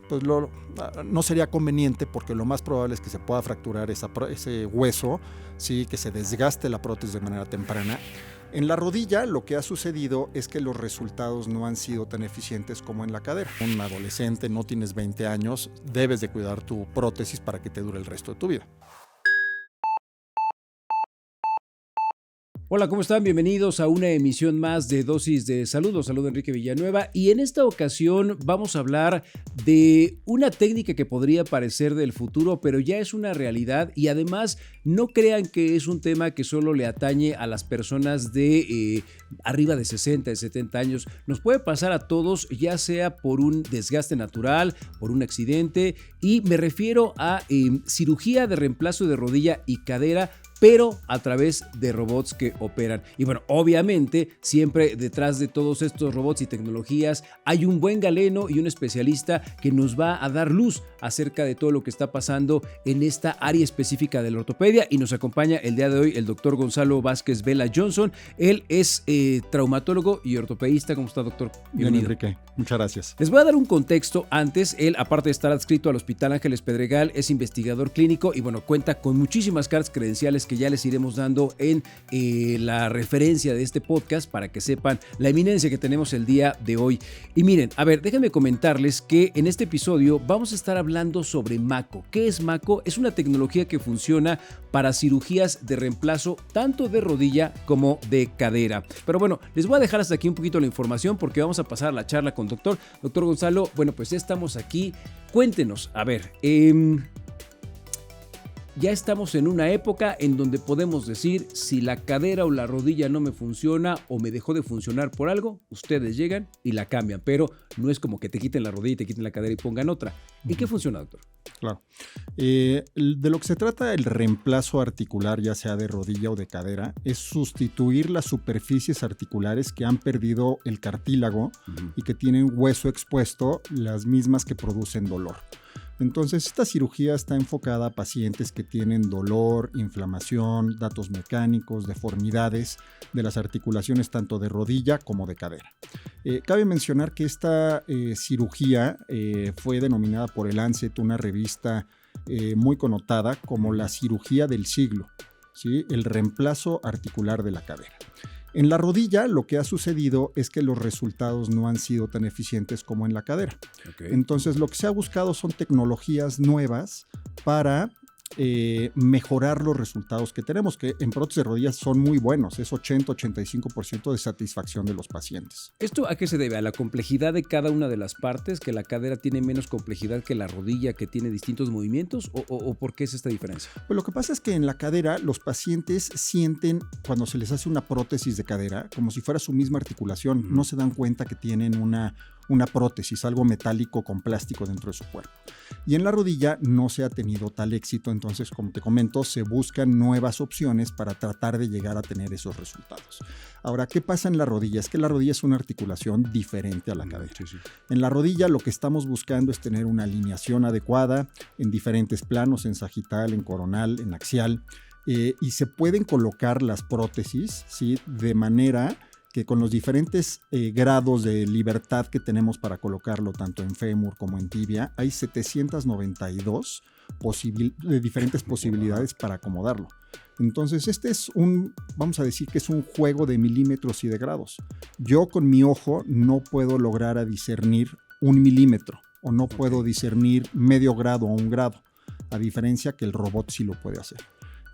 pues no sería conveniente, porque lo más probable es que se pueda fracturar ese hueso, ¿sí? Que se desgaste la prótesis de manera temprana. En la rodilla lo que ha sucedido es que los resultados no han sido tan eficientes como en la cadera. Un adolescente, no tienes 20 años, debes de cuidar tu prótesis para que te dure el resto de tu vida. Hola, ¿cómo están? Bienvenidos a una emisión más de Dosis de Salud. Los saluda Enrique Villanueva y en esta ocasión vamos a hablar de una técnica que podría parecer del futuro, pero ya es una realidad, y además no crean que es un tema que solo le atañe a las personas de arriba de 60, de 70 años. Nos puede pasar a todos, ya sea por un desgaste natural, por un accidente, y me refiero a cirugía de reemplazo de rodilla y cadera, pero a través de robots que operan. Y bueno, obviamente, siempre detrás de todos estos robots y tecnologías hay un buen galeno y un especialista que nos va a dar luz acerca de todo lo que está pasando en esta área específica de la ortopedia. Y nos acompaña el día de hoy el doctor Gonzalo Vázquez Vela Johnson. Él es traumatólogo y ortopedista. ¿Cómo está, doctor? Bienvenido. Bien, Enrique. Muchas gracias. Les voy a dar un contexto antes. Él, aparte de estar adscrito al Hospital Ángeles Pedregal, es investigador clínico y bueno, cuenta con muchísimas cartas credenciales que ya les iremos dando en la referencia de este podcast para que sepan la eminencia que tenemos el día de hoy. Y miren, a ver, déjenme comentarles que en este episodio vamos a estar hablando sobre Mako. ¿Qué es Mako? Es una tecnología que funciona para cirugías de reemplazo tanto de rodilla como de cadera. Pero bueno, les voy a dejar hasta aquí un poquito la información porque vamos a pasar a la charla con doctor Gonzalo. Bueno, pues ya estamos aquí. Cuéntenos, a ver, ya estamos en una época en donde podemos decir, si la cadera o la rodilla no me funciona o me dejó de funcionar por algo, ustedes llegan y la cambian, pero no es como que te quiten la rodilla y te quiten la cadera y pongan otra. ¿Y qué funciona, doctor? Claro. De lo que se trata el reemplazo articular, ya sea de rodilla o de cadera, es sustituir las superficies articulares que han perdido el cartílago y que tienen hueso expuesto, las mismas que producen dolor. Entonces, esta cirugía está enfocada a pacientes que tienen dolor, inflamación, datos mecánicos, deformidades de las articulaciones tanto de rodilla como de cadera. Cabe mencionar que esta cirugía fue denominada por el Lancet, una revista muy connotada, como la cirugía del siglo, ¿sí? El reemplazo articular de la cadera. En la rodilla lo que ha sucedido es que los resultados no han sido tan eficientes como en la cadera. Okay. Entonces lo que se ha buscado son tecnologías nuevas para mejorar los resultados que tenemos, que en prótesis de rodillas son muy buenos, es 80-85% de satisfacción de los pacientes. ¿Esto a qué se debe? ¿A la complejidad de cada una de las partes? ¿Que la cadera tiene menos complejidad que la rodilla, que tiene distintos movimientos? ¿O por qué es esta diferencia? Pues lo que pasa es que en la cadera los pacientes sienten, cuando se les hace una prótesis de cadera, como si fuera su misma articulación. No se dan cuenta que tienen una prótesis, algo metálico con plástico dentro de su cuerpo. Y en la rodilla no se ha tenido tal éxito, entonces, como te comento, se buscan nuevas opciones para tratar de llegar a tener esos resultados. Ahora, ¿qué pasa en la rodilla? Es que la rodilla es una articulación diferente a la cadera. Sí. En la rodilla lo que estamos buscando es tener una alineación adecuada en diferentes planos, en sagital, en coronal, en axial, y se pueden colocar las prótesis, ¿sí? De manera que con los diferentes grados de libertad que tenemos para colocarlo, tanto en fémur como en tibia, hay 792 diferentes posibilidades para acomodarlo. Entonces, este es vamos a decir que es un juego de milímetros y de grados. Yo con mi ojo no puedo lograr a discernir 1 milímetro o no puedo discernir medio grado o 1 grado, a diferencia que el robot sí lo puede hacer.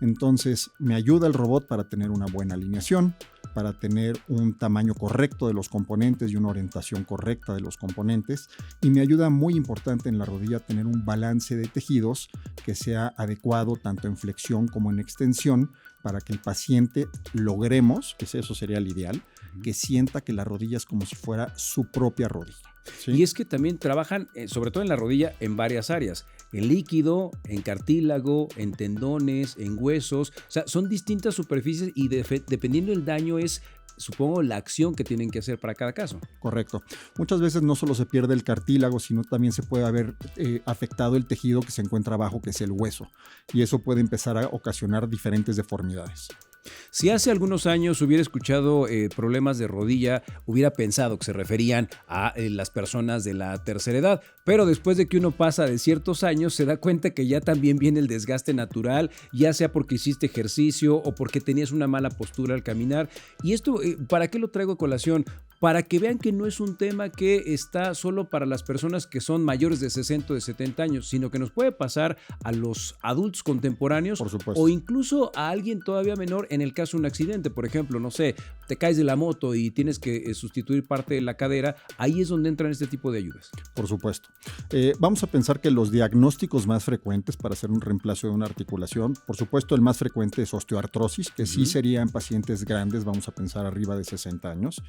Entonces, me ayuda el robot para tener una buena alineación, para tener un tamaño correcto de los componentes y una orientación correcta de los componentes, y me ayuda, muy importante en la rodilla, a tener un balance de tejidos que sea adecuado tanto en flexión como en extensión, para que el paciente logremos, que eso sería el ideal, que sienta que la rodilla es como si fuera su propia rodilla. ¿Sí? Y es que también trabajan, sobre todo en la rodilla, en varias áreas. En líquido, en cartílago, en tendones, en huesos. O sea, son distintas superficies y dependiendo del daño es, supongo, la acción que tienen que hacer para cada caso. Correcto. Muchas veces no solo se pierde el cartílago, sino también se puede haber afectado el tejido que se encuentra abajo, que es el hueso. Y eso puede empezar a ocasionar diferentes deformidades. Si hace algunos años hubiera escuchado problemas de rodilla, hubiera pensado que se referían a las personas de la tercera edad, pero después de que uno pasa de ciertos años se da cuenta que ya también viene el desgaste natural, ya sea porque hiciste ejercicio o porque tenías una mala postura al caminar. Y esto, ¿para qué lo traigo a colación? Para que vean que no es un tema que está solo para las personas que son mayores de 60 o de 70 años, sino que nos puede pasar a los adultos contemporáneos. Por supuesto. O incluso a alguien todavía menor en el caso de un accidente. Por ejemplo, no sé, te caes de la moto y tienes que sustituir parte de la cadera. Ahí es donde entran este tipo de ayudas. Por supuesto. Vamos a pensar que los diagnósticos más frecuentes para hacer un reemplazo de una articulación, por supuesto el más frecuente es osteoartrosis, que sí sería en pacientes grandes, vamos a pensar arriba de 60 años.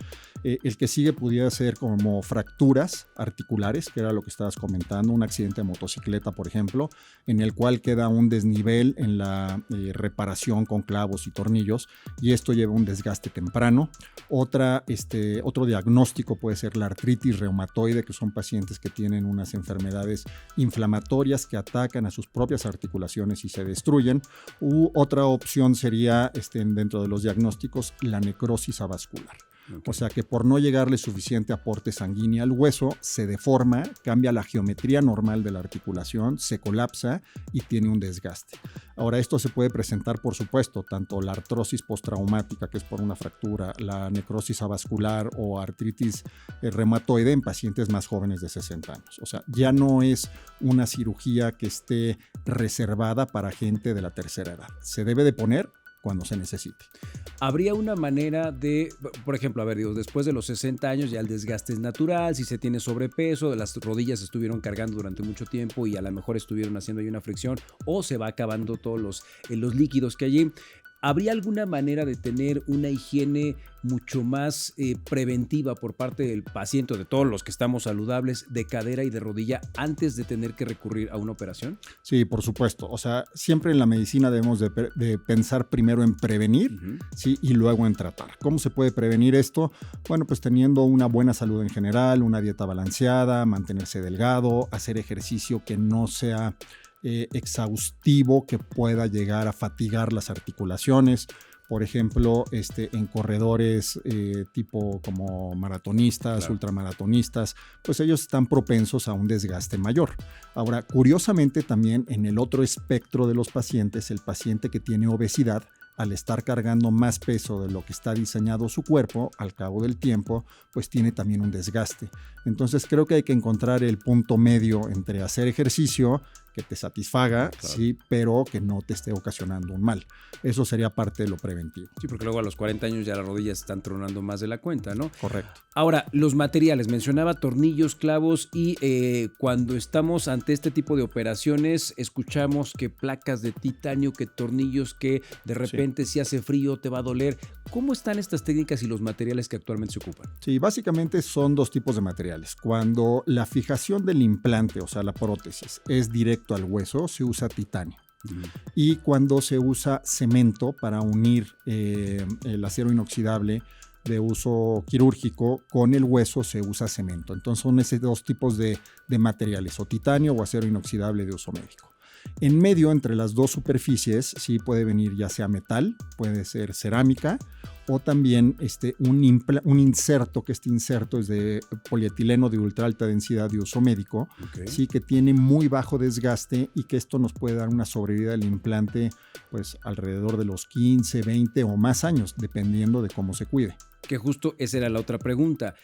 El que sigue pudiera ser como fracturas articulares, que era lo que estabas comentando, un accidente de motocicleta, por ejemplo, en el cual queda un desnivel en la reparación con clavos y tornillos, y esto lleva un desgaste temprano. Otro diagnóstico puede ser la artritis reumatoide, que son pacientes que tienen unas enfermedades inflamatorias que atacan a sus propias articulaciones y se destruyen. Otra opción sería, dentro de los diagnósticos, la necrosis avascular. Okay. O sea que por no llegarle suficiente aporte sanguíneo al hueso, se deforma, cambia la geometría normal de la articulación, se colapsa y tiene un desgaste. Ahora, esto se puede presentar, por supuesto, tanto la artrosis postraumática, que es por una fractura, la necrosis avascular o artritis reumatoide en pacientes más jóvenes de 60 años. O sea, ya no es una cirugía que esté reservada para gente de la tercera edad. Se debe de poner cuando se necesite. ¿Habría una manera de, por ejemplo, a ver, digo, después de los 60 años ya el desgaste es natural, si se tiene sobrepeso, las rodillas se estuvieron cargando durante mucho tiempo y a lo mejor estuvieron haciendo ahí una fricción o se va acabando todos los líquidos que hay allí? ¿Habría alguna manera de tener una higiene mucho más preventiva por parte del paciente o de todos los que estamos saludables de cadera y de rodilla antes de tener que recurrir a una operación? Sí, por supuesto. O sea, siempre en la medicina debemos de pensar primero en prevenir, ¿sí? Y luego en tratar. ¿Cómo se puede prevenir esto? Bueno, pues teniendo una buena salud en general, una dieta balanceada, mantenerse delgado, hacer ejercicio que no sea exhaustivo, que pueda llegar a fatigar las articulaciones. Por ejemplo, en corredores tipo como maratonistas, claro, ultramaratonistas, pues ellos están propensos a un desgaste mayor. Ahora, curiosamente también en el otro espectro de los pacientes, el paciente que tiene obesidad, al estar cargando más peso de lo que está diseñado su cuerpo, al cabo del tiempo, pues tiene también un desgaste. Entonces creo que hay que encontrar el punto medio entre hacer ejercicio que te satisfaga, claro, sí, pero que no te esté ocasionando un mal. Eso sería parte de lo preventivo. Sí, porque luego a los 40 años ya las rodillas están tronando más de la cuenta, ¿no? Correcto. Ahora, los materiales, mencionaba tornillos, clavos y cuando estamos ante este tipo de operaciones, escuchamos que placas de titanio, que tornillos, que de repente si hace frío te va a doler. ¿Cómo están estas técnicas y los materiales que actualmente se ocupan? Sí, básicamente son dos tipos de materiales. Cuando la fijación del implante, o sea, la prótesis, es directo al hueso, se usa titanio. Y cuando se usa cemento para unir el acero inoxidable de uso quirúrgico con el hueso, se usa cemento. Entonces son esos dos tipos de materiales, o titanio o acero inoxidable de uso médico. En medio, entre las dos superficies, sí puede venir ya sea metal, puede ser cerámica, o también un inserto, que este inserto es de polietileno de ultra alta densidad de uso médico, sí, que tiene muy bajo desgaste y que esto nos puede dar una sobrevida del implante pues alrededor de los 15, 20 o más años, dependiendo de cómo se cuide. Que justo esa era la otra pregunta.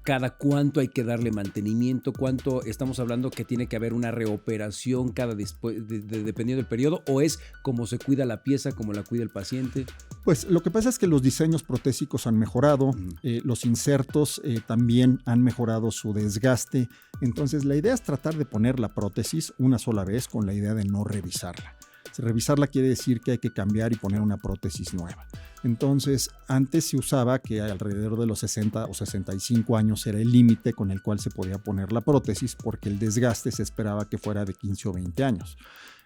¿Cada cuánto hay que darle mantenimiento? ¿Cuánto estamos hablando que tiene que haber una reoperación dependiendo del periodo? ¿O es como se cuida la pieza, como la cuida el paciente? Pues lo que pasa es que los diseños protésicos han mejorado, los insertos también han mejorado su desgaste. Entonces la idea es tratar de poner la prótesis una sola vez con la idea de no revisarla. Revisarla quiere decir que hay que cambiar y poner una prótesis nueva. Entonces, antes se usaba que alrededor de los 60 o 65 años era el límite con el cual se podía poner la prótesis, porque el desgaste se esperaba que fuera de 15 o 20 años.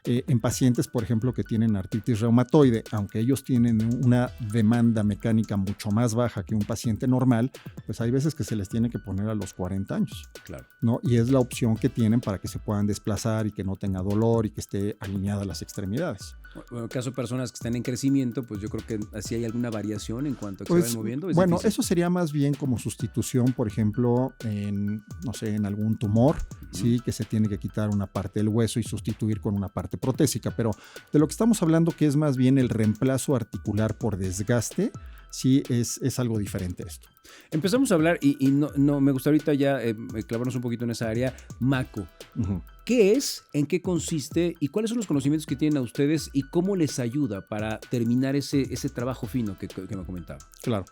En pacientes, por ejemplo, que tienen artritis reumatoide, aunque ellos tienen una demanda mecánica mucho más baja que un paciente normal, pues hay veces que se les tiene que poner a los 40 años. Claro. ¿No? Y es la opción que tienen para que se puedan desplazar y que no tenga dolor y que esté alineada las extremidades. En el caso de personas que están en crecimiento, pues yo creo que así hay alguna variación en cuanto a que Pues, se vayan moviendo. bueno, difícil. eso sería más bien como sustitución, por ejemplo, en, no sé, en algún tumor, ¿sí? Que se tiene que quitar una parte del hueso y sustituir con una parte protésica. Pero de lo que estamos hablando, que es más bien el reemplazo articular por desgaste, sí es algo diferente esto. Empezamos a hablar, y no me gusta ahorita ya clavarnos un poquito en esa área, Mako. Uh-huh. ¿Qué es? ¿En qué consiste? ¿Y cuáles son los conocimientos que tienen a ustedes? ¿Y cómo les ayuda para terminar ese trabajo fino que me comentaba? Claro.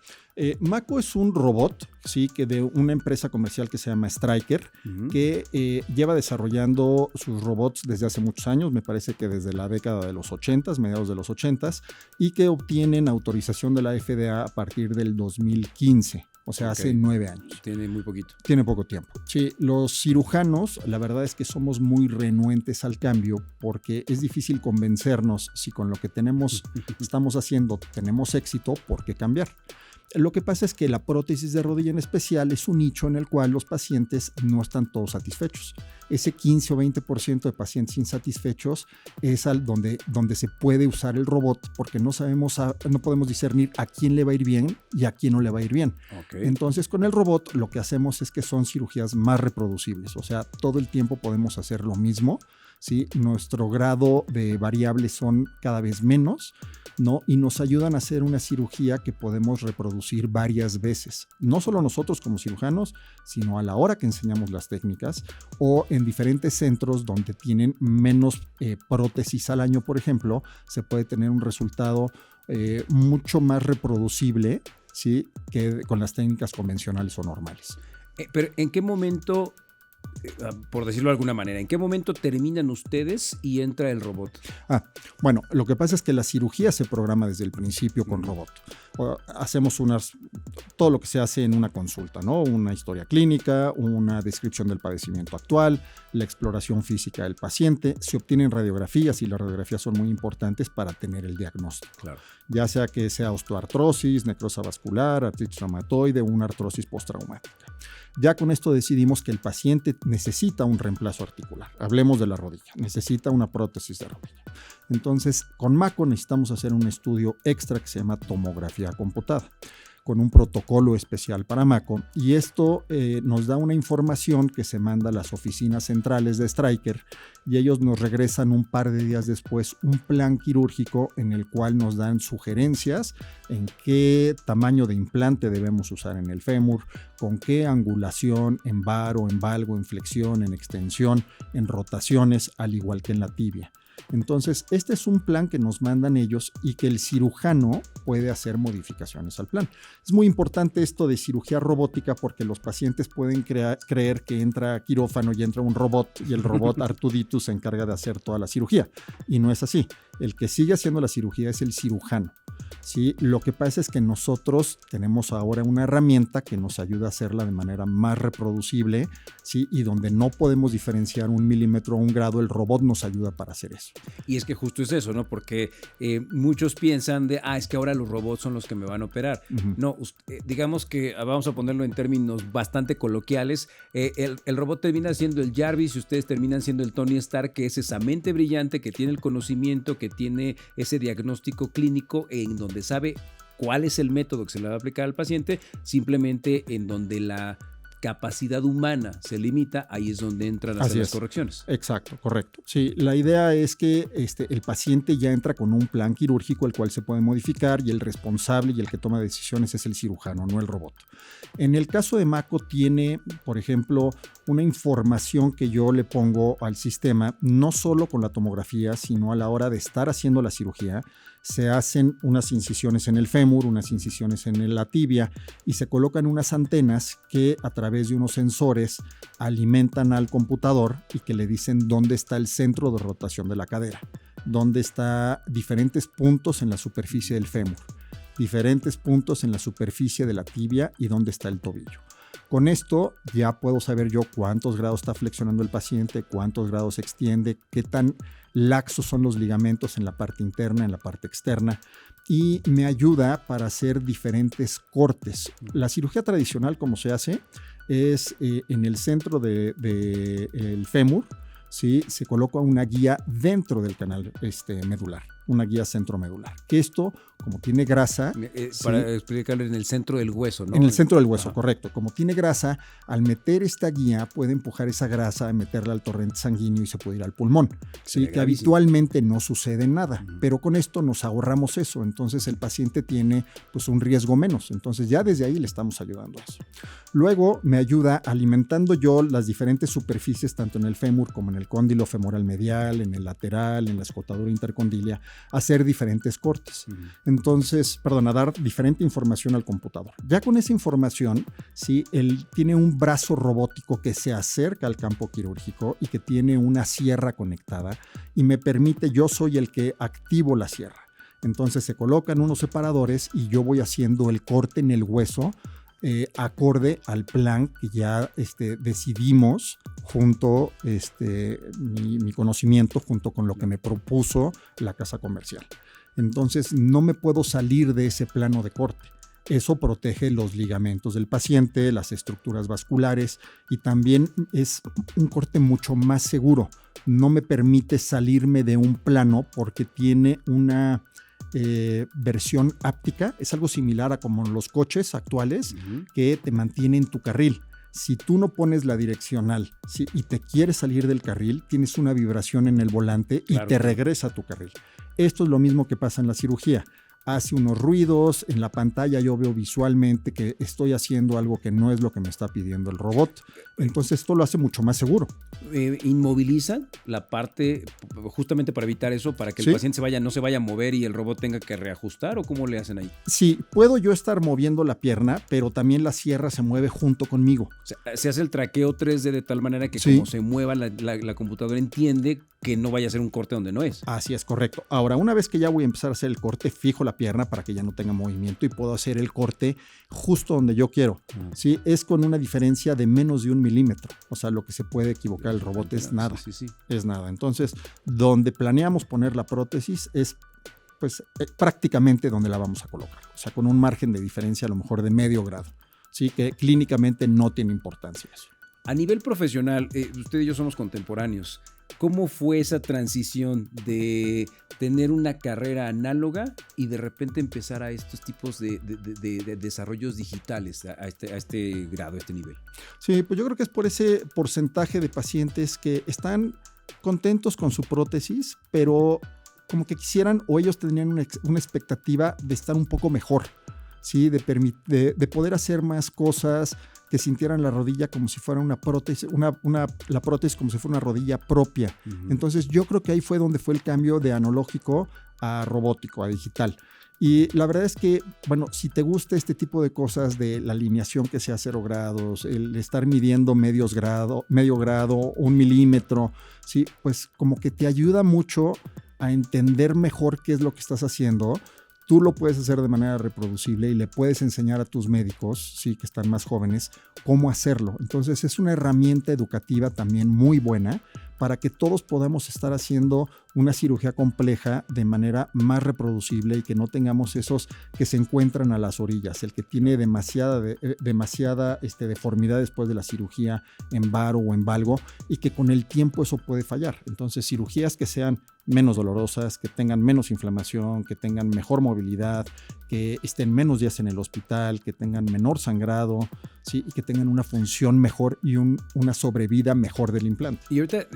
Mako es un robot, ¿sí? Que de una empresa comercial que se llama Stryker, que lleva desarrollando sus robots desde hace muchos años, me parece que desde la década de los 80s, mediados de los 80s, y que obtienen autorización de la FDA a partir del 2015. O sea, hace 9 años. Tiene muy poquito. Tiene poco tiempo. Sí, los cirujanos, la verdad es que somos muy renuentes al cambio porque es difícil convencernos si con lo que estamos haciendo tenemos éxito, ¿por qué cambiar? Lo que pasa es que la prótesis de rodilla en especial es un nicho en el cual los pacientes no están todos satisfechos. Ese 15 o 20% de pacientes insatisfechos es donde se puede usar el robot porque no podemos discernir a quién le va a ir bien y a quién no le va a ir bien. Okay. Entonces, con el robot lo que hacemos es que son cirugías más reproducibles. O sea, todo el tiempo podemos hacer lo mismo, ¿sí? Nuestro grado de variables son cada vez menos, ¿no? Y nos ayudan a hacer una cirugía que podemos reproducir varias veces. No solo nosotros como cirujanos, sino a la hora que enseñamos las técnicas o en diferentes centros donde tienen menos prótesis al año, por ejemplo, se puede tener un resultado mucho más reproducible, ¿sí? Que con las técnicas convencionales o normales. Pero ¿en qué momento, por decirlo de alguna manera, en qué momento terminan ustedes y entra el robot? Bueno, lo que pasa es que la cirugía se programa desde el principio con robot. Hacemos todo lo que se hace en una consulta, ¿no? Una historia clínica, una descripción del padecimiento actual, la exploración física del paciente. Se obtienen radiografías y las radiografías son muy importantes para tener el diagnóstico. Claro. Ya sea que sea osteoartrosis, necrosis vascular, artritis reumatoide o una artrosis postraumática. Ya con esto decidimos que el paciente necesita un reemplazo articular. Hablemos de la rodilla, necesita una prótesis de rodilla. Entonces, con Mako necesitamos hacer un estudio extra que se llama tomografía computada, con un protocolo especial para Mako, y esto nos da una información que se manda a las oficinas centrales de Stryker y ellos nos regresan un par de días después un plan quirúrgico en el cual nos dan sugerencias en qué tamaño de implante debemos usar en el fémur, con qué angulación, en varo, en valgo, en flexión, en extensión, en rotaciones, al igual que en la tibia. Entonces, este es un plan que nos mandan ellos y que el cirujano puede hacer modificaciones al plan. Es muy importante esto de cirugía robótica porque los pacientes pueden creer que entra a quirófano y entra un robot y el robot Artuditus se encarga de hacer toda la cirugía. Y no es así. El que sigue haciendo la cirugía es el cirujano. ¿Sí? Lo que pasa es que nosotros tenemos ahora una herramienta que nos ayuda a hacerla de manera más reproducible, ¿sí? Y donde no podemos diferenciar 1 milímetro o 1 grado, el robot nos ayuda para hacer eso. Y es que justo es eso, ¿no? Porque muchos piensan es que ahora los robots son los que me van a operar. Uh-huh. No, digamos que vamos a ponerlo en términos bastante coloquiales, el robot termina siendo el Jarvis y ustedes terminan siendo el Tony Stark, que es esa mente brillante que tiene el conocimiento, que tiene ese diagnóstico clínico en donde sabe cuál es el método que se le va a aplicar al paciente, simplemente en donde la capacidad humana se limita, ahí es donde entran las correcciones. Exacto, correcto. Sí, la idea es que el paciente ya entra con un plan quirúrgico el cual se puede modificar y el responsable y el que toma decisiones es el cirujano, no el robot. En el caso de Mako tiene, por ejemplo, una información que yo le pongo al sistema, no solo con la tomografía, sino a la hora de estar haciendo la cirugía. Se hacen unas incisiones en el fémur, unas incisiones en la tibia y se colocan unas antenas que a través de unos sensores alimentan al computador y que le dicen dónde está el centro de rotación de la cadera, dónde está diferentes puntos en la superficie del fémur, diferentes puntos en la superficie de la tibia y dónde está el tobillo. Con esto ya puedo saber yo cuántos grados está flexionando el paciente, cuántos grados se extiende, qué tan laxos son los ligamentos en la parte interna, en la parte externa, y me ayuda para hacer diferentes cortes. La cirugía tradicional, como se hace, es en el centro del fémur, ¿sí? Se coloca una guía dentro del canal medular. una guía centromedular. Que esto, como tiene grasa... Para explicarle, en el centro del hueso, ¿no? En el centro del hueso, correcto. Como tiene grasa, al meter esta guía puede empujar esa grasa, meterla al torrente sanguíneo y se puede ir al pulmón. ¿Sí? Que habitualmente no sucede nada, pero con esto nos ahorramos eso. Entonces el paciente tiene pues un riesgo menos. Entonces ya desde ahí le estamos ayudando a eso. Luego me ayuda alimentando yo las diferentes superficies, tanto en el fémur como en el cóndilo femoral medial, en el lateral, en la escotadura intercondilia, a hacer diferentes cortes. Entonces, a dar diferente información al computador. Ya con esa información, ¿sí? Él tiene un brazo robótico que se acerca al campo quirúrgico y que tiene una sierra conectada y me permite, yo soy el que activo la sierra. Entonces se colocan unos separadores y yo voy haciendo el corte en el hueso acorde al plan que ya decidimos junto, mi conocimiento, junto con lo que me propuso la casa comercial. Entonces no me puedo salir de ese plano de corte. Eso protege los ligamentos del paciente, las estructuras vasculares y también es un corte mucho más seguro. No me permite salirme de un plano porque tiene una versión áptica. Es algo similar a como los coches actuales que te mantienen en tu carril. Si tú no pones la direccional, ¿sí? Y te quieres salir del carril, tienes una vibración en el volante y te regresa a tu carril. Esto es lo mismo que pasa en la cirugía. Hace unos ruidos, en la pantalla yo veo visualmente que estoy haciendo algo que no es lo que me está pidiendo el robot. Entonces esto lo hace mucho más seguro. ¿Inmovilizan la parte justamente para evitar eso, para que el paciente no se vaya a mover y el robot tenga que reajustar, o cómo le hacen ahí? Sí, puedo yo estar moviendo la pierna, pero también la sierra se mueve junto conmigo. O sea, se hace el traqueo 3D de tal manera que como se mueva la computadora entiende que no vaya a ser un corte donde no es. Así es, correcto. Ahora, una vez que ya voy a empezar a hacer el corte, fijo la pierna para que ya no tenga movimiento y puedo hacer el corte justo donde yo quiero. ¿Sí? Es con una diferencia de menos de 1 milímetro. O sea, lo que se puede equivocar el robot es nada. Es nada. Entonces, donde planeamos poner la prótesis es pues prácticamente donde la vamos a colocar. O sea, con un margen de diferencia a lo mejor de medio grado. ¿Sí? Que clínicamente no tiene importancia eso. A nivel profesional, usted y yo somos contemporáneos. ¿Cómo fue esa transición de tener una carrera análoga y de repente empezar a estos tipos de desarrollos digitales a este grado, a este nivel? Sí, pues yo creo que es por ese porcentaje de pacientes que están contentos con su prótesis, pero como que quisieran o ellos tenían una expectativa de estar un poco mejor, ¿sí? De poder hacer más cosas, que sintieran la rodilla como si fuera una prótesis, la prótesis como si fuera una rodilla propia. Entonces yo creo que ahí fue donde fue el cambio de analógico a robótico, a digital. Y la verdad es que, bueno, si te gusta este tipo de cosas de la alineación que sea 0 grados, el estar midiendo medio grado, 1 milímetro, ¿sí? Pues como que te ayuda mucho a entender mejor qué es lo que estás haciendo. Tú lo puedes hacer de manera reproducible y le puedes enseñar a tus médicos, sí, que están más jóvenes, cómo hacerlo. Entonces es una herramienta educativa también muy buena para que todos podamos estar haciendo una cirugía compleja de manera más reproducible y que no tengamos esos que se encuentran a las orillas, el que tiene demasiada deformidad después de la cirugía en varo o en valgo y que con el tiempo eso puede fallar. Entonces cirugías que sean menos dolorosas, que tengan menos inflamación, que tengan mejor movilidad, que estén menos días en el hospital, que tengan menor sangrado, ¿sí? Y que tengan una función mejor y una sobrevida mejor del implante. Y ahorita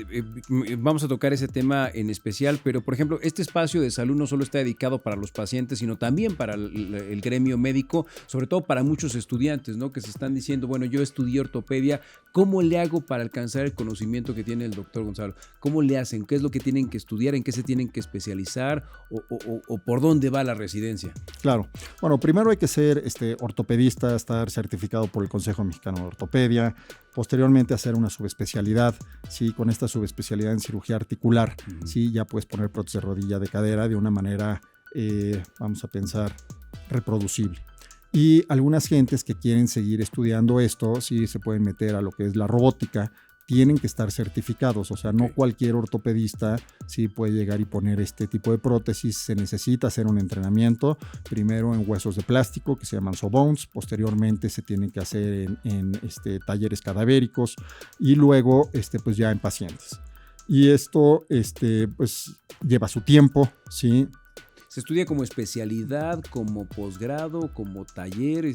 vamos a tocar ese tema en especial, pero por ejemplo, este espacio de salud no solo está dedicado para los pacientes, sino también para el gremio médico, sobre todo para muchos estudiantes, ¿no? Que se están diciendo, bueno, yo estudié ortopedia, ¿cómo le hago para alcanzar el conocimiento que tiene el doctor Gonzalo? ¿Cómo le hacen? ¿Qué es lo que tienen que estudiar? ¿En qué se tienen que especializar? ¿O por dónde va la residencia? Claro. Bueno, primero hay que ser ortopedista, estar certificado por el Consejo Mexicano de Ortopedia, posteriormente hacer una subespecialidad, ¿sí? Con esta subespecialidad en cirugía articular, ¿sí? Ya puedes poner prótesis de rodilla, de cadera de una manera, vamos a pensar, reproducible. Y algunas gentes que quieren seguir estudiando esto, sí se pueden meter a lo que es la robótica, tienen que estar certificados, o sea, no cualquier ortopedista sí puede llegar y poner este tipo de prótesis. Se necesita hacer un entrenamiento, primero en huesos de plástico que se llaman Sobones, posteriormente se tienen que hacer en talleres cadavéricos y luego pues ya en pacientes. Y esto pues lleva su tiempo, ¿sí? ¿Se estudia como especialidad, como posgrado, como taller?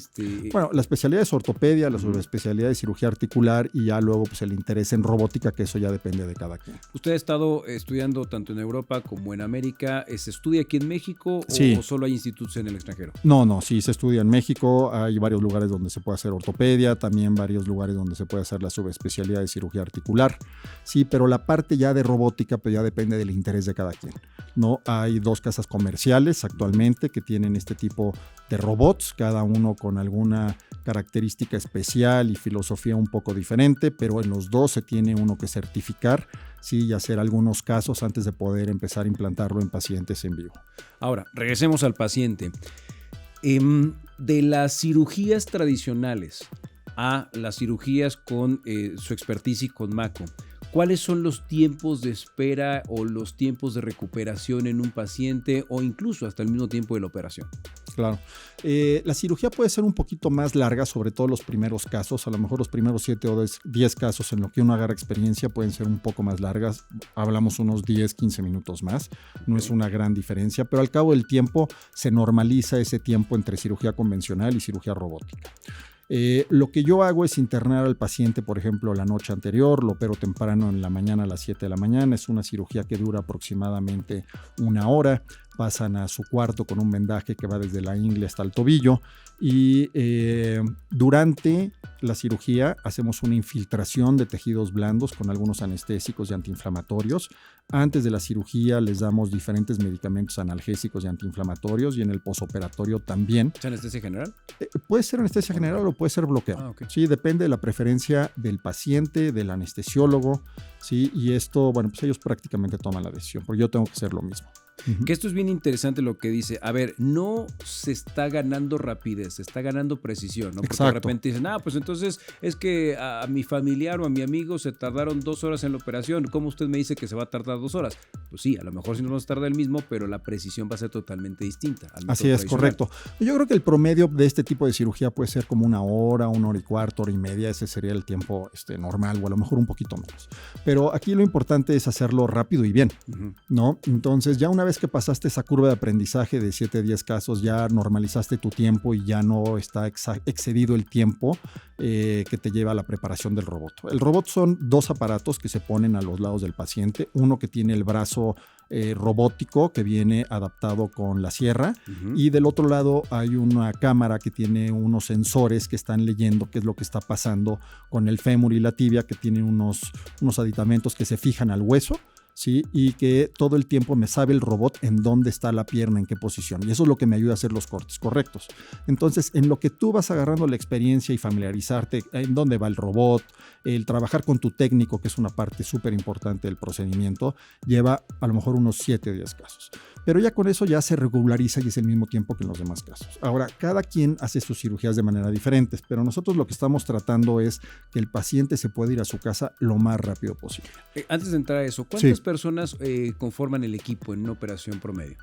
Bueno, la especialidad es ortopedia, la subespecialidad es cirugía articular y ya luego pues el interés en robótica, que eso ya depende de cada quien. ¿Usted ha estado estudiando tanto en Europa como en América? ¿Se estudia aquí en México Sí. o solo hay institutos en el extranjero? No, sí se estudia en México, hay varios lugares donde se puede hacer ortopedia, también varios lugares donde se puede hacer la subespecialidad de cirugía articular, sí, pero la parte ya de robótica pues ya depende del interés de cada quien, ¿no? Hay 2 casas comerciales actualmente que tienen este tipo de robots, cada uno con alguna característica especial y filosofía un poco diferente, pero en los 2 se tiene uno que certificar, sí, y hacer algunos casos antes de poder empezar a implantarlo en pacientes en vivo. Ahora, regresemos al paciente. De las cirugías tradicionales a las cirugías con su expertise y con Mako, ¿cuáles son los tiempos de espera o los tiempos de recuperación en un paciente o incluso hasta el mismo tiempo de la operación? Claro. La cirugía puede ser un poquito más larga, sobre todo los primeros casos. A lo mejor los primeros 7 o 10 casos en lo que uno agarra experiencia pueden ser un poco más largas. Hablamos unos 10, 15 minutos más. No es una gran diferencia, pero al cabo del tiempo se normaliza ese tiempo entre cirugía convencional y cirugía robótica. Lo que yo hago es internar al paciente, por ejemplo, la noche anterior, lo opero temprano en la mañana a las 7 de la mañana. Es una cirugía que dura aproximadamente 1 hora. Pasan a su cuarto con un vendaje que va desde la ingle hasta el tobillo y durante la cirugía hacemos una infiltración de tejidos blandos con algunos anestésicos y antiinflamatorios. Antes de la cirugía les damos diferentes medicamentos analgésicos y antiinflamatorios y en el posoperatorio también. ¿Es anestesia general? Puede ser anestesia general o puede ser bloqueo. Okay. Sí, depende de la preferencia del paciente, del anestesiólogo, sí, y esto, bueno, pues ellos prácticamente toman la decisión, porque yo tengo que hacer lo mismo. Que esto es bien interesante lo que dice. A ver, no se está ganando rapidez, se está ganando precisión, ¿no? Porque Exacto. de repente dicen, pues entonces es que a mi familiar o a mi amigo se tardaron 2 horas en la operación. ¿Cómo usted me dice que se va a tardar 2 horas? Pues sí, a lo mejor sí no nos tarda el mismo, pero la precisión va a ser totalmente distinta. Así es, correcto. Yo creo que el promedio de este tipo de cirugía puede ser como 1 hora, 1 hora y cuarto, 1 hora y media. Ese sería el tiempo normal o a lo mejor un poquito menos. Pero aquí lo importante es hacerlo rápido y bien, ¿no? Entonces ya una vez que pasaste esa curva de aprendizaje de 7 a 10 casos, ya normalizaste tu tiempo y ya no está excedido el tiempo que te lleva a la preparación del robot. El robot son 2 aparatos que se ponen a los lados del paciente, uno que tiene el brazo robótico que viene adaptado con la sierra y del otro lado hay una cámara que tiene unos sensores que están leyendo qué es lo que está pasando con el fémur y la tibia, que tienen unos aditamentos que se fijan al hueso, ¿sí? Y que todo el tiempo me sabe el robot en dónde está la pierna, en qué posición. Y eso es lo que me ayuda a hacer los cortes correctos. Entonces, en lo que tú vas agarrando la experiencia y familiarizarte en dónde va el robot, el trabajar con tu técnico, que es una parte súper importante del procedimiento, lleva a lo mejor unos 7 o 10 casos. Pero ya con eso ya se regulariza y es el mismo tiempo que en los demás casos. Ahora, cada quien hace sus cirugías de manera diferente, pero nosotros lo que estamos tratando es que el paciente se pueda ir a su casa lo más rápido posible. Antes de entrar a eso, ¿cuántas personas conforman el equipo en una operación promedio?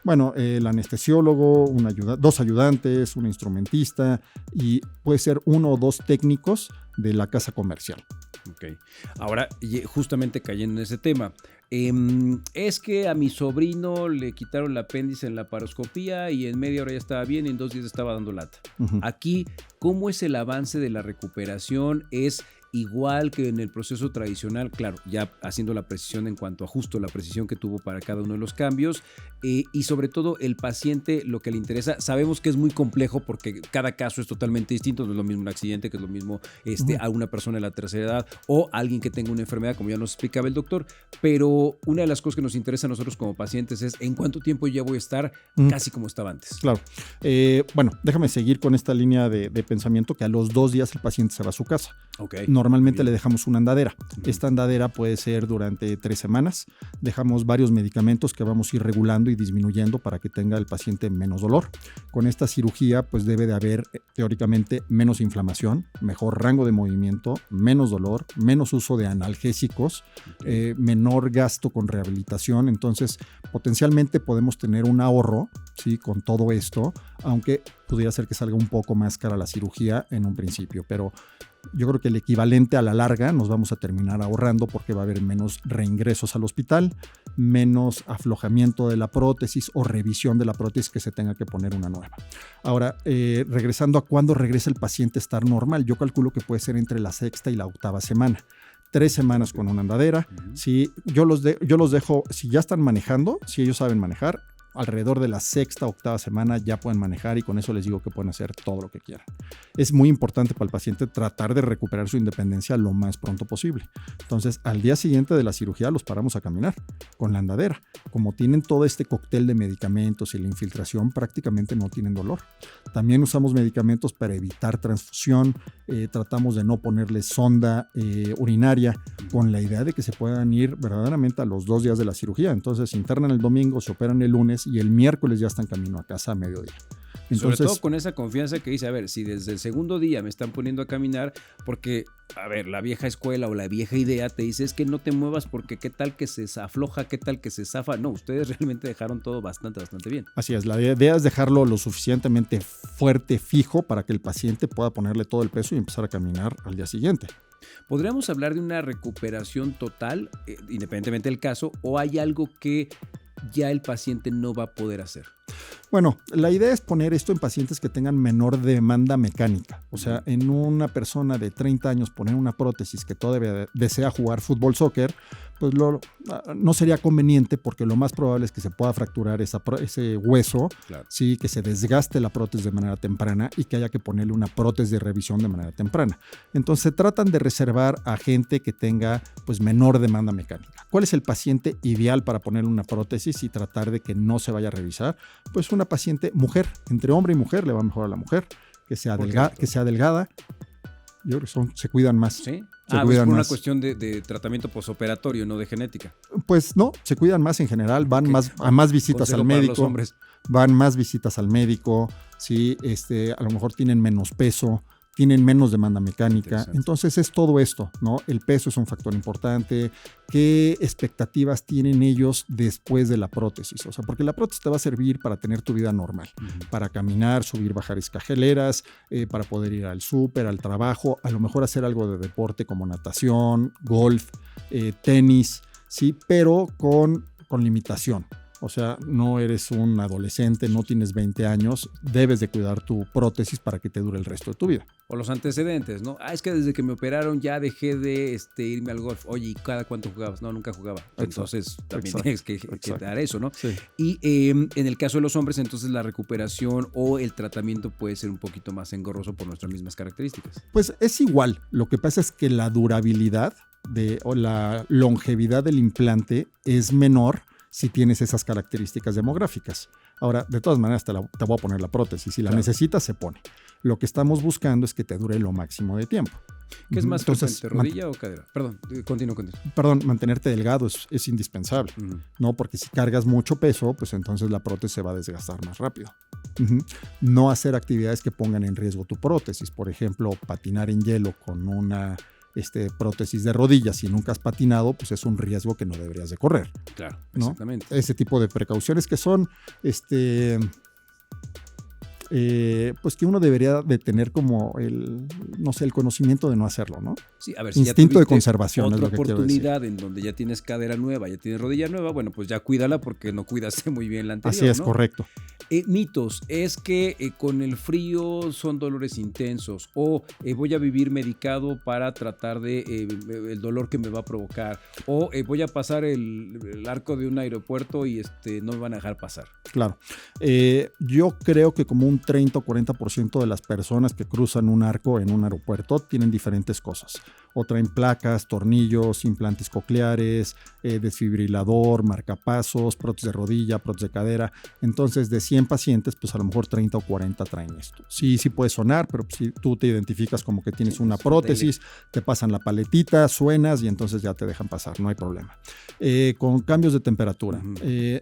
Bueno, el anestesiólogo, 2 ayudantes, un instrumentista y puede ser 1 o 2 técnicos de la casa comercial. Ok. Ahora, justamente cayendo en ese tema, es que a mi sobrino le quitaron el apéndice en la laparoscopía y en media hora ya estaba bien y en 2 días estaba dando lata. Aquí, ¿cómo es el avance de la recuperación? ¿Es igual que en el proceso tradicional? Claro, ya haciendo la precisión en cuanto a justo la precisión que tuvo para cada uno de los cambios y sobre todo el paciente, lo que le interesa. Sabemos que es muy complejo porque cada caso es totalmente distinto, no es lo mismo un accidente que es lo mismo a una persona de la tercera edad o alguien que tenga una enfermedad, como ya nos explicaba el doctor, pero una de las cosas que nos interesa a nosotros como pacientes es en cuánto tiempo ya voy a estar casi como estaba antes. Claro. Bueno, déjame seguir con esta línea de pensamiento que a los 2 días el paciente se va a su casa. Okay. Normalmente le dejamos una andadera. Esta andadera puede ser durante 3 semanas. Dejamos varios medicamentos que vamos a ir regulando y disminuyendo para que tenga el paciente menos dolor. Con esta cirugía pues debe de haber teóricamente menos inflamación, mejor rango de movimiento, menos dolor, menos uso de analgésicos, menor gasto con rehabilitación. Entonces potencialmente podemos tener un ahorro ¿sí? Con todo esto, aunque pudiera ser que salga un poco más cara la cirugía en un principio, pero yo creo que el equivalente a la larga nos vamos a terminar ahorrando porque va a haber menos reingresos al hospital, menos aflojamiento de la prótesis o revisión de la prótesis que se tenga que poner una nueva. Ahora, regresando a cuándo regresa el paciente a estar normal, yo calculo que puede ser entre la 6ª y la 8ª semana. 3 semanas con una andadera. Si yo los dejo, si ya están manejando, si ellos saben manejar, alrededor de la 6ª, 8ª semana ya pueden manejar y con eso les digo que pueden hacer todo lo que quieran. Es muy importante para el paciente tratar de recuperar su independencia lo más pronto posible. Entonces, al día siguiente de la cirugía los paramos a caminar con la andadera. Como tienen todo este cóctel de medicamentos y la infiltración, prácticamente no tienen dolor. También usamos medicamentos para evitar transfusión. Tratamos de no ponerles sonda urinaria con la idea de que se puedan ir verdaderamente a los 2 días de la cirugía. Entonces, se internan el domingo, se operan el lunes y el miércoles ya están camino a casa a mediodía. Entonces, sobre todo con esa confianza que dice, a ver, si desde el segundo día me están poniendo a caminar, porque, a ver, la vieja escuela o la vieja idea te dice es que no te muevas porque qué tal que se afloja, qué tal que se zafa. No, ustedes realmente dejaron todo bastante bien. Así es, la idea es dejarlo lo suficientemente fuerte, fijo, para que el paciente pueda ponerle todo el peso y empezar a caminar al día siguiente. ¿Podríamos hablar de una recuperación total, independientemente del caso, o hay algo que ya el paciente no va a poder hacer? Bueno, la idea es poner esto en pacientes que tengan menor demanda mecánica. O sea, en una persona de 30 años poner una prótesis que todavía desea jugar fútbol, soccer, pues no sería conveniente porque lo más probable es que se pueda fracturar ese hueso, claro. Sí, que se desgaste la prótesis de manera temprana y que haya que ponerle una prótesis de revisión de manera temprana. Entonces, se tratan de reservar a gente que tenga pues menor demanda mecánica. ¿Cuál es el paciente ideal para ponerle una prótesis y tratar de que no se vaya a revisar? Pues una paciente mujer, entre hombre y mujer le va mejor a la mujer, que sea delgada. Yo creo que se cuidan más. ¿Sí? Pues por una cuestión de tratamiento posoperatorio, no de genética. Pues no, se cuidan más en general, van a más visitas al médico. Van más visitas al médico, ¿sí? A lo mejor tienen menos peso, tienen menos demanda mecánica. Entonces es todo esto, ¿no? El peso es un factor importante. ¿Qué expectativas tienen ellos después de la prótesis? O sea, porque la prótesis te va a servir para tener tu vida normal, para caminar, subir, bajar escaleras, para poder ir al súper, al trabajo, a lo mejor hacer algo de deporte como natación, golf, tenis, ¿sí? Pero con limitación. O sea, no eres un adolescente, no tienes 20 años, debes de cuidar tu prótesis para que te dure el resto de tu vida. O los antecedentes, ¿no? Es que desde que me operaron ya dejé de irme al golf. Oye, ¿y cada cuánto jugabas? No, nunca jugaba. Entonces también tienes que dar eso, ¿no? Sí. Y en el caso de los hombres, entonces la recuperación o el tratamiento puede ser un poquito más engorroso por nuestras mismas características. Pues es igual. Lo que pasa es que la durabilidad o la longevidad del implante es menor si tienes esas características demográficas. Ahora, de todas maneras, te voy a poner la prótesis. Si la necesitas, se pone. Lo que estamos buscando es que te dure lo máximo de tiempo. ¿Qué es más frecuente, rodilla o cadera? Perdón, continúo. Perdón, mantenerte delgado es indispensable, ¿no? Porque si cargas mucho peso, pues entonces la prótesis se va a desgastar más rápido. No hacer actividades que pongan en riesgo tu prótesis. Por ejemplo, patinar en hielo con una prótesis de rodillas, si nunca has patinado, pues es un riesgo que no deberías de correr. Claro, ¿no? Exactamente. Ese tipo de precauciones que son, pues que uno debería de tener como el conocimiento de no hacerlo, ¿no? Sí, a ver, instinto de conservación otra es lo que oportunidad en donde ya tienes cadera nueva, ya tienes rodilla nueva, bueno, pues ya cuídala porque no cuidaste muy bien la anterior. Así es, ¿no? correcto. Mitos, es que con el frío son dolores intensos o voy a vivir medicado para tratar de el dolor que me va a provocar o voy a pasar el arco de un aeropuerto y no me van a dejar pasar. Claro. Yo creo que como un 30 o 40% de las personas que cruzan un arco en un aeropuerto tienen diferentes cosas. O traen placas, tornillos, implantes cocleares, desfibrilador, marcapasos, prótesis de rodilla, prótesis de cadera. Entonces, de 100 pacientes, pues a lo mejor 30 o 40 traen esto. Sí puede sonar, pero si tú te identificas como que tienes una prótesis, te pasan la paletita, suenas y entonces ya te dejan pasar, no hay problema. Con cambios de temperatura,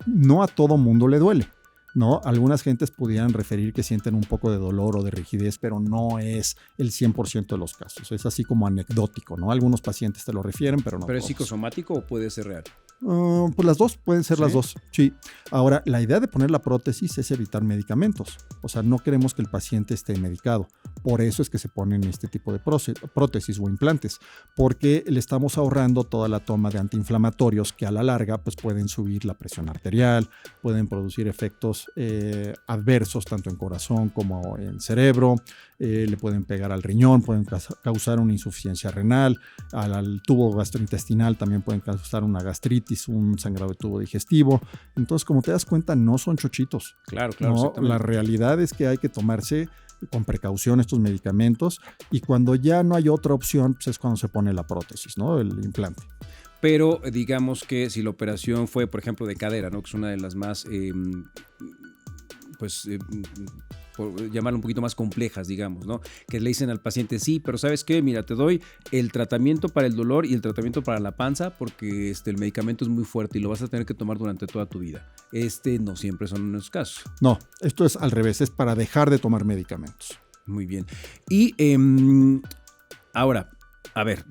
no a todo mundo le duele, ¿no? Algunas gentes pudieran referir que sienten un poco de dolor o de rigidez, pero no es el 100% de los casos. Es así como anecdótico, ¿no? Algunos pacientes te lo refieren, pero no ¿Pero todos. es psicosomático o puede ser real? Pues las dos, pueden ser ¿Sí? las dos, sí. Ahora, la idea de poner la prótesis es evitar medicamentos. O sea, no queremos que el paciente esté medicado. Por eso es que se ponen este tipo de prótesis o implantes, porque le estamos ahorrando toda la toma de antiinflamatorios que a la larga pues, pueden subir la presión arterial, pueden producir efectos adversos tanto en corazón como en cerebro, le pueden pegar al riñón, pueden causar una insuficiencia renal, al tubo gastrointestinal también pueden causar una gastritis, un sangrado de tubo digestivo. Entonces, como te das cuenta, no son chochitos. Claro, ¿No? La realidad es que hay que tomarse con precaución estos medicamentos y cuando ya no hay otra opción, pues es cuando se pone la prótesis, ¿no? El implante. Pero digamos que si la operación fue, por ejemplo, de cadera, ¿no? Que es una de las más, por llamarlo un poquito más complejas, digamos, ¿no? Que le dicen al paciente, sí, pero ¿sabes qué? Mira, te doy el tratamiento para el dolor y el tratamiento para la panza porque el medicamento es muy fuerte y lo vas a tener que tomar durante toda tu vida. No siempre son esos casos. No, esto es al revés, es para dejar de tomar medicamentos. Muy bien. Y ahora, a ver,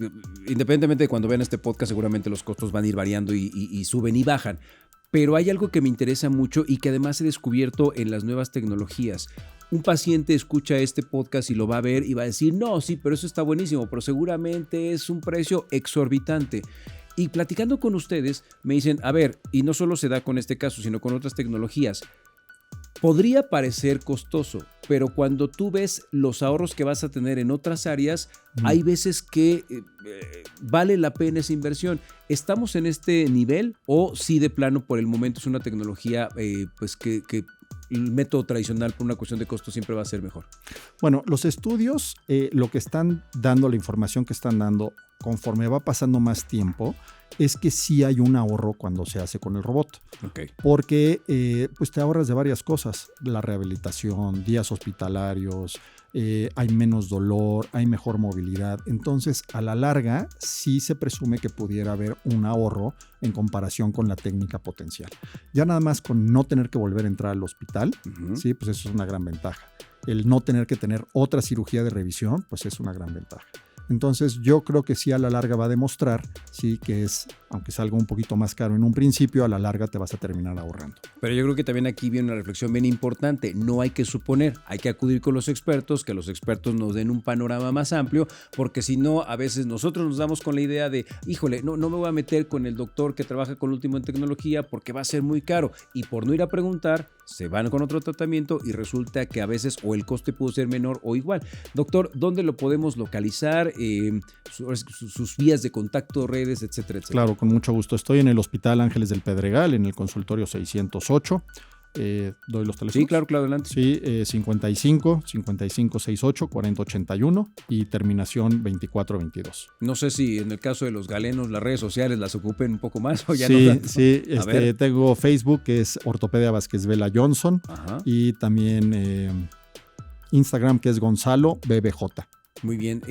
independientemente de cuando vean este podcast, seguramente los costos van a ir variando y suben y bajan. Pero hay algo que me interesa mucho y que además he descubierto en las nuevas tecnologías. Un paciente escucha este podcast y lo va a ver y va a decir, no, sí, pero eso está buenísimo, pero seguramente es un precio exorbitante. Y platicando con ustedes, me dicen, a ver, y no solo se da con este caso, sino con otras tecnologías. Podría parecer costoso, pero cuando tú ves los ahorros que vas a tener en otras áreas, hay veces que vale la pena esa inversión. ¿Estamos en este nivel o sí de plano por el momento es una tecnología pues que el método tradicional por una cuestión de costo siempre va a ser mejor? Bueno, los estudios, lo que están dando, la información que están dando conforme va pasando más tiempo, es que sí hay un ahorro cuando se hace con el robot. Okay. Porque pues te ahorras de varias cosas. La rehabilitación, días hospitalarios, hay menos dolor, hay mejor movilidad. Entonces, a la larga, sí se presume que pudiera haber un ahorro en comparación con la técnica potencial. Ya nada más con no tener que volver a entrar al hospital, sí, pues eso es una gran ventaja. El no tener que tener otra cirugía de revisión, pues es una gran ventaja. Entonces yo creo que sí a la larga va a demostrar, sí, que es, aunque salga un poquito más caro en un principio, a la larga te vas a terminar ahorrando. Pero yo creo que también aquí viene una reflexión bien importante. No hay que suponer, hay que acudir con los expertos, que los expertos nos den un panorama más amplio, porque si no, a veces nosotros nos damos con la idea de, híjole, no me voy a meter con el doctor que trabaja con lo último en tecnología porque va a ser muy caro. Y por no ir a preguntar, se van con otro tratamiento y resulta que a veces o el coste pudo ser menor o igual. Doctor, ¿dónde lo podemos localizar? Sus vías de contacto, redes, etcétera, etcétera. Claro, con mucho gusto. Estoy en el Hospital Ángeles del Pedregal, en el consultorio 608. Doy los teléfonos. Sí, claro, adelante. Sí, 55 68 40 81 y terminación 2422. No sé si en el caso de los galenos las redes sociales las ocupen un poco más o ya sí, no tanto. Sí, tengo Facebook que es Ortopedia Vázquez Vela Johnson. Ajá. Y también Instagram que es Gonzalo BBJ. Muy bien.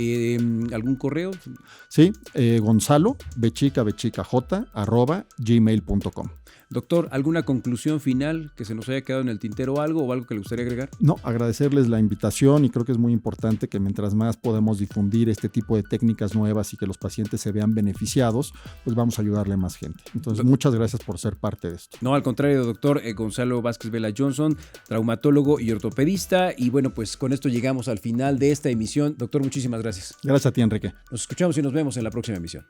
¿Algún correo? Sí, Gonzalo @gmail.com. Doctor, ¿alguna conclusión final que se nos haya quedado en el tintero o algo que le gustaría agregar? No, agradecerles la invitación y creo que es muy importante que mientras más podemos difundir este tipo de técnicas nuevas y que los pacientes se vean beneficiados, pues vamos a ayudarle a más gente. Entonces, muchas gracias por ser parte de esto. No, al contrario, doctor Gonzalo Vázquez Vela Johnson, traumatólogo y ortopedista. Y bueno, pues con esto llegamos al final de esta emisión. Doctor, muchísimas gracias. Gracias a ti, Enrique. Nos escuchamos y nos vemos en la próxima emisión.